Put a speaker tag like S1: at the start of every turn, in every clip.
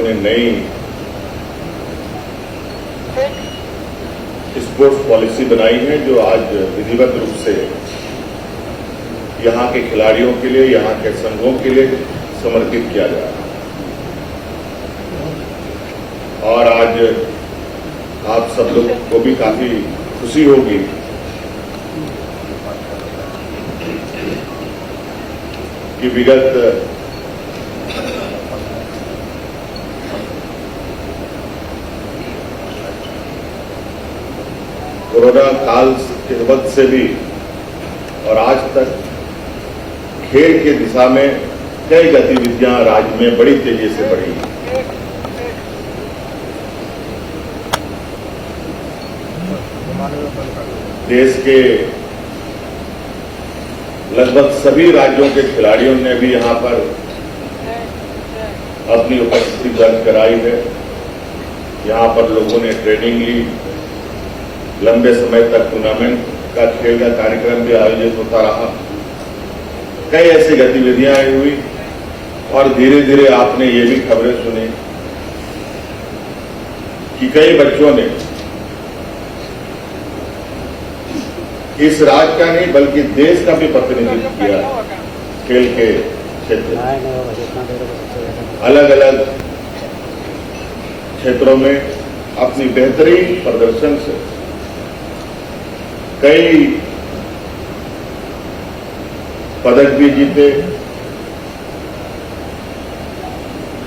S1: ने नई sports policy बनाई है जो आज विधिवत रूप से यहां के खिलाड़ियों के लिए, यहां के संघों के लिए समर्पित किया जा रहा है। और आज आप सब लोग को भी काफी खुशी होगी कि विगत कोरोना काल के वक्त से भी और आज तक खेल के दिशा में कई गतिविधियां राज्य में बड़ी तेजी से बढ़ी हैं। देश के लगभग सभी राज्यों के खिलाड़ियों ने भी यहां पर अपनी उपस्थिति दर्ज कराई है। यहां पर लोगों ने ट्रेनिंग ली, लंबे समय तक टूर्नामेंट का खेल का कार्यक्रम भी आयोजित होता रहा, कई ऐसी गतिविधियां हुई और धीरे धीरे आपने ये भी खबरें सुनी कि कई बच्चों ने इस राज्य का नहीं बल्कि देश का भी प्रतिनिधित्व किया खेल के क्षेत्र में। अलग अलग क्षेत्रों में अपनी बेहतरीन प्रदर्शन से कई पदक भी जीते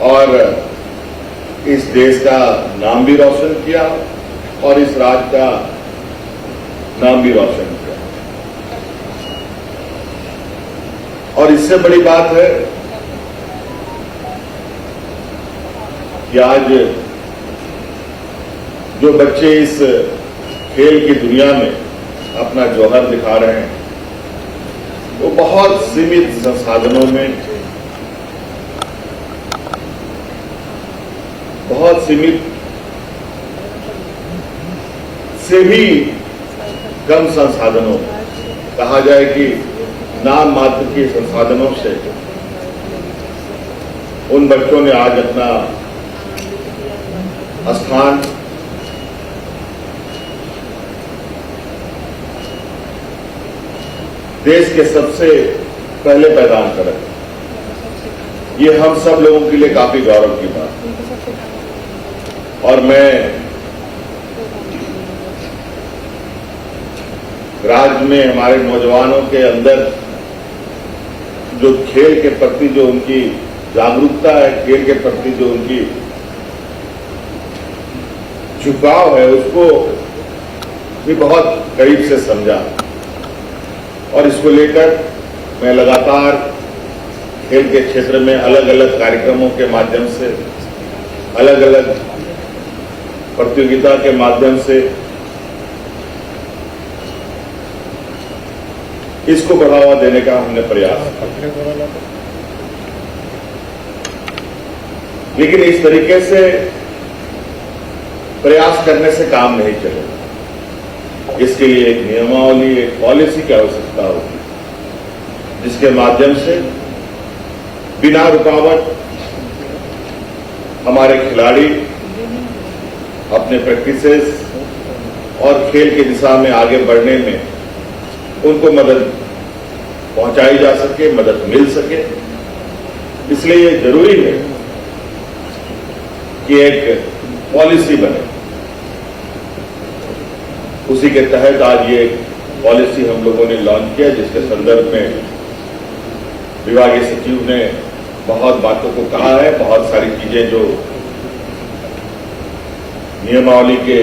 S1: और इस देश का नाम भी रोशन किया और इस राज्य का नाम भी रोशन किया। और इससे बड़ी बात है कि आज जो बच्चे इस खेल की दुनिया में अपना जौहर दिखा रहे हैं वो बहुत सीमित संसाधनों में, बहुत सीमित से भी कम संसाधनों, कहा जाए कि नाम मात्र के संसाधनों से उन बच्चों ने आज अपना स्थान देश के सबसे पहले पैदान करें। ये हम सब लोगों के लिए काफी गौरव की बात है। और मैं राज्य में हमारे नौजवानों के अंदर जो खेल के प्रति जो उनकी जागरूकता है, खेल के प्रति जो उनकी झुकाव है, उसको भी बहुत करीब से समझा और इसको लेकर मैं लगातार खेल के क्षेत्र में अलग अलग कार्यक्रमों के माध्यम से, अलग अलग प्रतियोगिता के माध्यम से इसको बढ़ावा देने का हमने प्रयास किया। लेकिन इस तरीके से प्रयास करने से काम नहीं चलेगा। इसके लिए एक नियमावली, एक पॉलिसी की आवश्यकता होगी जिसके माध्यम से बिना रुकावट हमारे खिलाड़ी अपने प्रैक्टिसेस और खेल की दिशा में आगे बढ़ने में उनको मदद पहुंचाई जा सके, मदद मिल सके। इसलिए ये जरूरी है कि एक पॉलिसी बने। उसी के तहत आज ये पॉलिसी हम लोगों ने लॉन्च किया, जिसके संदर्भ में विभागीय सचिव ने बहुत बातों को कहा है। बहुत सारी चीजें जो नियमावली के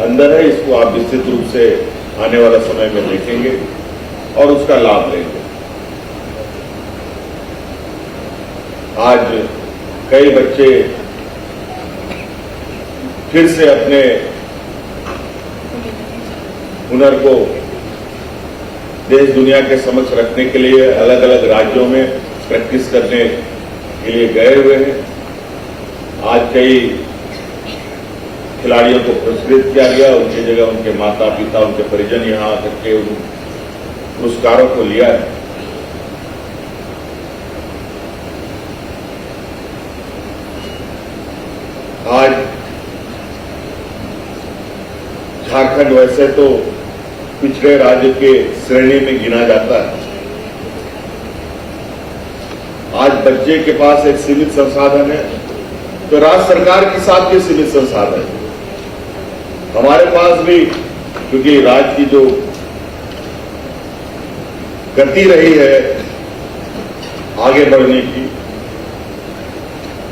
S1: अंदर है, इसको आप विस्तृत रूप से आने वाला समय में देखेंगे और उसका लाभ लेंगे। आज कई बच्चे फिर से अपने हुनर को देश दुनिया के समक्ष रखने के लिए अलग अलग राज्यों में प्रैक्टिस करने के लिए गए हुए हैं। आज कई खिलाड़ियों को पुरस्कृत किया गया, उनकी जगह उनके माता पिता, उनके परिजन यहां आकर के उन पुरस्कारों को लिया है। आज झारखंड वैसे तो पिछड़े राज्य के श्रेणी में गिना जाता है। आज बच्चे के पास एक सीमित संसाधन है तो राज्य सरकार के साथ भी सीमित संसाधन है। हमारे पास भी, क्योंकि राज्य की जो गति रही है आगे बढ़ने की,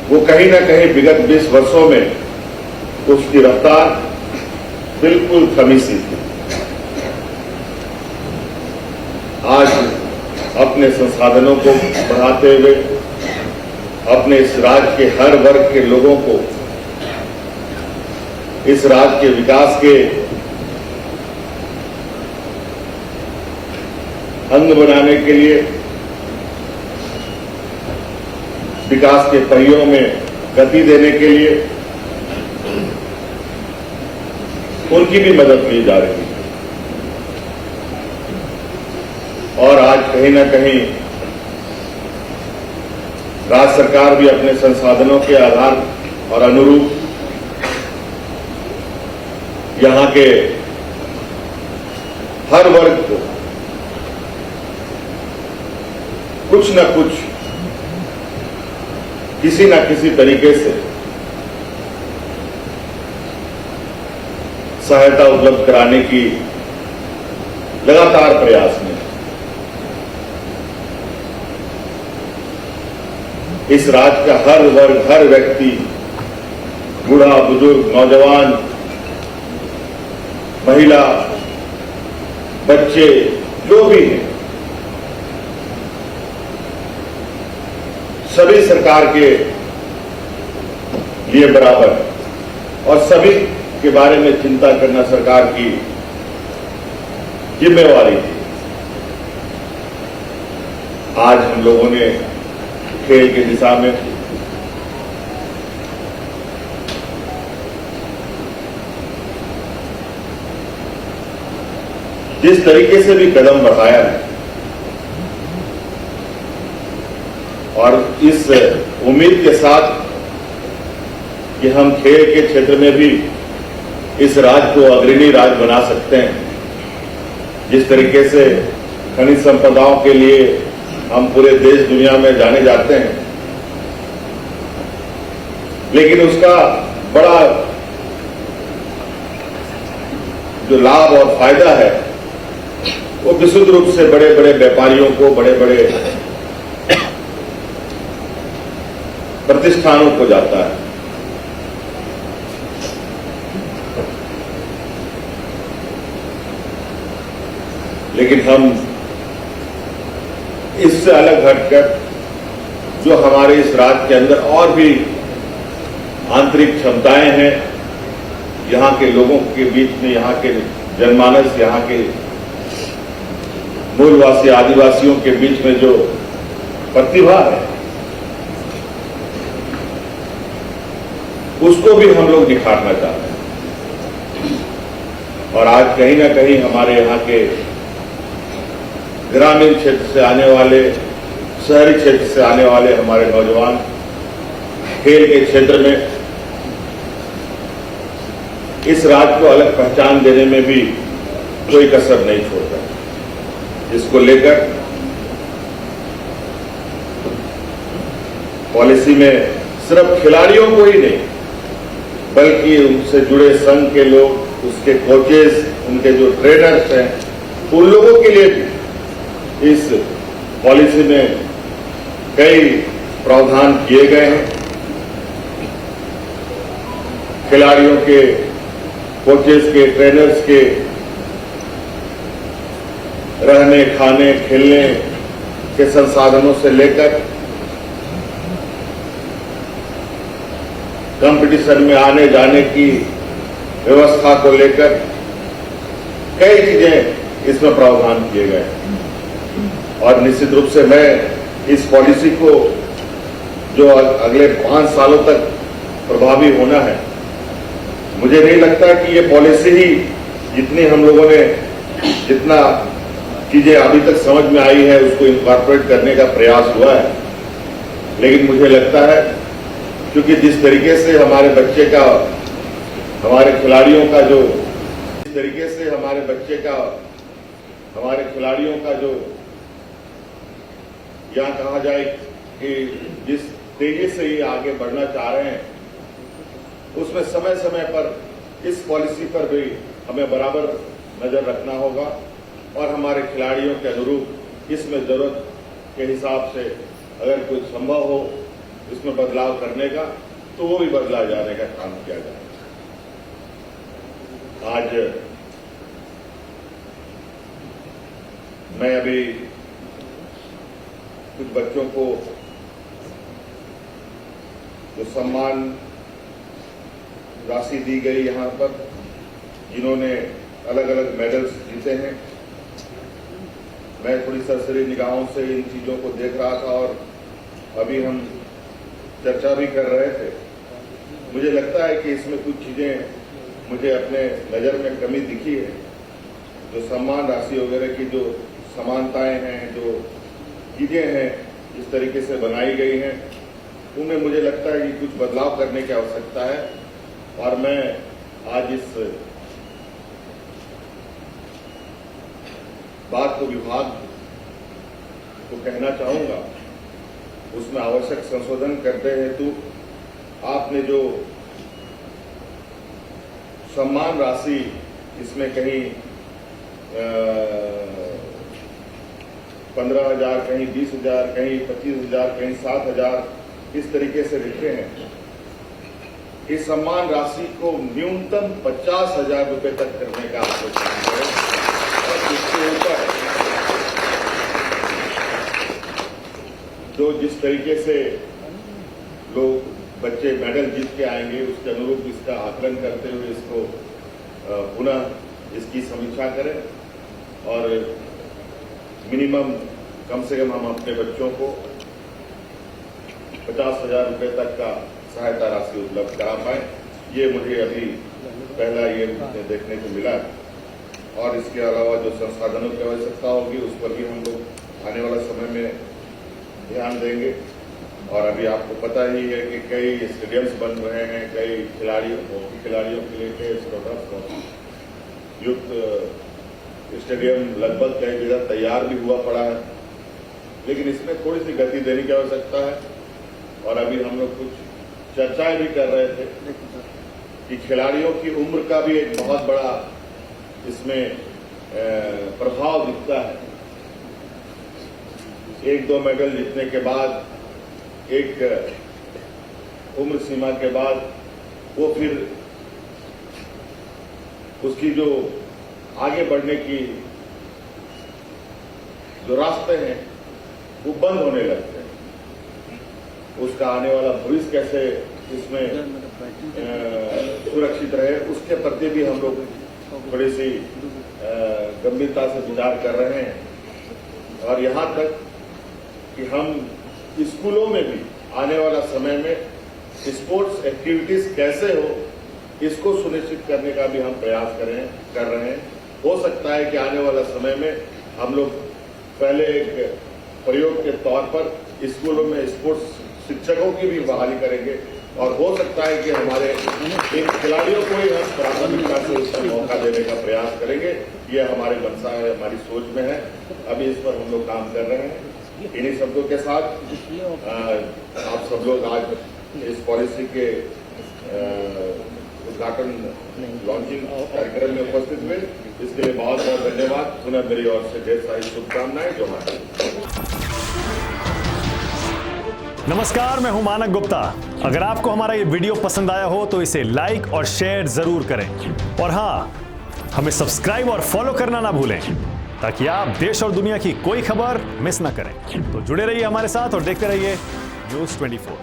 S1: वो कहीं ना कहीं विगत 20 वर्षों में उसकी रफ्तार बिल्कुल थमी सी थी। आज अपने संसाधनों को बढ़ाते हुए अपने इस राज्य के हर वर्ग के लोगों को इस राज्य के विकास के अंग बनाने के लिए, विकास के पहियों में गति देने के लिए उनकी भी मदद ली जा रही है। और आज कहीं ना कहीं राज्य सरकार भी अपने संसाधनों के आधार और अनुरूप यहां के हर वर्ग को कुछ न कुछ किसी न किसी तरीके से सहायता उपलब्ध कराने की लगातार प्रयास में इस राज्य का हर वर्ग, हर व्यक्ति, बूढ़ा, बुजुर्ग, नौजवान, महिला, बच्चे, जो भी हैं, सभी सरकार के लिए बराबर और सभी के बारे में चिंता करना सरकार की जिम्मेवारी थी। आज हम लोगों ने खेल की दिशा में जिस तरीके से भी कदम बढ़ाया है और इस उम्मीद के साथ कि हम खेल के क्षेत्र में भी इस राज्य को अग्रणी राज्य बना सकते हैं, जिस तरीके से खनिज संपदाओं के लिए हम पूरे देश दुनिया में जाने जाते हैं, लेकिन उसका बड़ा जो लाभ और फायदा है वो विशुद्ध रूप से बड़े बड़े व्यापारियों को, बड़े बड़े प्रतिष्ठानों को जाता है। लेकिन हम इससे अलग हटकर जो हमारे इस राज्य के अंदर और भी आंतरिक क्षमताएं हैं, यहां के लोगों के बीच में, यहां के जनमानस, यहां के मूलवासी आदिवासियों के बीच में जो प्रतिभा है, उसको भी हम लोग निखारना चाहते हैं। और आज कहीं ना कहीं हमारे यहाँ के ग्रामीण क्षेत्र से आने वाले, शहरी क्षेत्र से आने वाले हमारे नौजवान खेल के क्षेत्र में इस राज्य को अलग पहचान देने में भी कोई कसर नहीं छोड़ता। इसको लेकर पॉलिसी में सिर्फ खिलाड़ियों को ही नहीं, बल्कि उनसे जुड़े संघ के लोग, उसके कोचेस, उनके जो ट्रेनर्स हैं, उन लोगों के लिए भी इस पॉलिसी में कई प्रावधान किए गए हैं। खिलाड़ियों के, कोचेस के, ट्रेनर्स के रहने, खाने, खेलने के संसाधनों से लेकर कंपटीशन में आने जाने की व्यवस्था को लेकर कई चीजें इसमें प्रावधान किए गए हैं। और निश्चित रूप से मैं इस पॉलिसी को, जो अगले 5 सालों तक प्रभावी होना है, मुझे नहीं लगता कि ये पॉलिसी ही जितनी हम लोगों ने, जितना चीजें अभी तक समझ में आई है, उसको इनकॉर्पोरेट करने का प्रयास हुआ है, लेकिन मुझे लगता है क्योंकि जिस तरीके से हमारे बच्चे का, हमारे खिलाड़ियों का जो, जिस तरीके से हमारे बच्चे का, हमारे खिलाड़ियों का जो यहाँ कहा जाए कि जिस तेजी से ये आगे बढ़ना चाह रहे हैं, उसमें समय समय पर इस पॉलिसी पर भी हमें बराबर नजर रखना होगा और हमारे खिलाड़ियों के अनुरूप इसमें जरूरत के हिसाब से अगर कुछ संभव हो इसमें बदलाव करने का, तो वो भी बदला जाने का काम किया जाए। आज मैं अभी कुछ बच्चों को जो सम्मान राशि दी गई यहाँ पर, जिन्होंने अलग अलग मेडल्स जीते हैं, मैं थोड़ी सरसरी निगाहों से इन चीजों को देख रहा था और अभी हम चर्चा भी कर रहे थे। मुझे लगता है कि इसमें कुछ चीजें मुझे अपने नजर में कमी दिखी है। जो सम्मान राशि वगैरह की जो समानताएं हैं, जो चीजें हैं इस तरीके से बनाई गई हैं, उनमें मुझे लगता है कि कुछ बदलाव करने की आवश्यकता है। और मैं आज इस बात को विभाग को कहना चाहूंगा, उसमें आवश्यक संशोधन करते हेतु आपने जो सम्मान राशि, इसमें कहीं 15,000, कहीं 20,000, कहीं 25,000, कहीं 7,000 इस तरीके से लिखे हैं। इस सम्मान राशि को न्यूनतम 50,000 रुपए तक करने का आलोचना है और इसके ऊपर जो जिस तरीके से लोग बच्चे मेडल जीत के आएंगे उसके अनुरूप इसका आकलन करते हुए इसको पुनः इसकी समीक्षा करें और मिनिमम कम से कम हम अपने बच्चों को 50,000 रुपए तक का सहायता राशि उपलब्ध करा पाए। ये मुझे अभी पहला ये देखने को मिला और इसके अलावा जो संसाधनों की आवश्यकता होगी उस पर भी हम लोग आने वाले समय में ध्यान देंगे। और अभी आपको पता ही है कि कई स्टेडियम्स बन रहे हैं, कई हॉकी खिलाड़ियों के लिए युक्त स्टेडियम लगभग कई जगह तैयार भी हुआ पड़ा है, लेकिन इसमें थोड़ी सी गति देने की आवश्यकता है। और अभी हम लोग कुछ चर्चाएं भी कर रहे थे कि खिलाड़ियों की उम्र का भी एक बहुत बड़ा इसमें प्रभाव दिखता है। 1-2 मेडल जीतने के बाद, एक उम्र सीमा के बाद वो फिर उसकी जो आगे बढ़ने की जो रास्ते हैं वो बंद होने लगते हैं। उसका आने वाला भविष्य कैसे इसमें सुरक्षित रहे, उसके प्रति भी हम लोग थोड़ी सी गंभीरता से विचार कर रहे हैं। और यहाँ तक कि हम स्कूलों में भी आने वाला समय में स्पोर्ट्स एक्टिविटीज कैसे हो, इसको सुनिश्चित करने का भी हम प्रयास कर रहे हैं। हो सकता है कि आने वाला समय में हम लोग पहले एक प्रयोग के तौर पर स्कूलों में स्पोर्ट्स शिक्षकों की भी बहाली करेंगे और हो सकता है कि हमारे इन खिलाड़ियों को ही हम प्राथमिकता से उसका मौका देने का प्रयास करेंगे। ये हमारे मंशा है, हमारी सोच में है। अभी इस पर हम लोग काम कर रहे हैं। इन्हीं शब्दों के साथ आप सब लोग आज इस पॉलिसी के उद्घाटन लॉन्चिंग कार्यक्रम में उपस्थित हुए, इसके लिए बहुत बहुत धन्यवाद। पुनः मेरी ओर से ढेर सारी शुभकामनाएं। जो
S2: नमस्कार, मैं हूं मानक गुप्ता। अगर आपको हमारा ये वीडियो पसंद आया हो तो इसे लाइक और शेयर जरूर करें और हाँ, हमें सब्सक्राइब और फॉलो करना ना भूलें ताकि आप देश और दुनिया की कोई खबर मिस ना करें। तो जुड़े रहिए हमारे साथ और देखते रहिए न्यूज़ 24।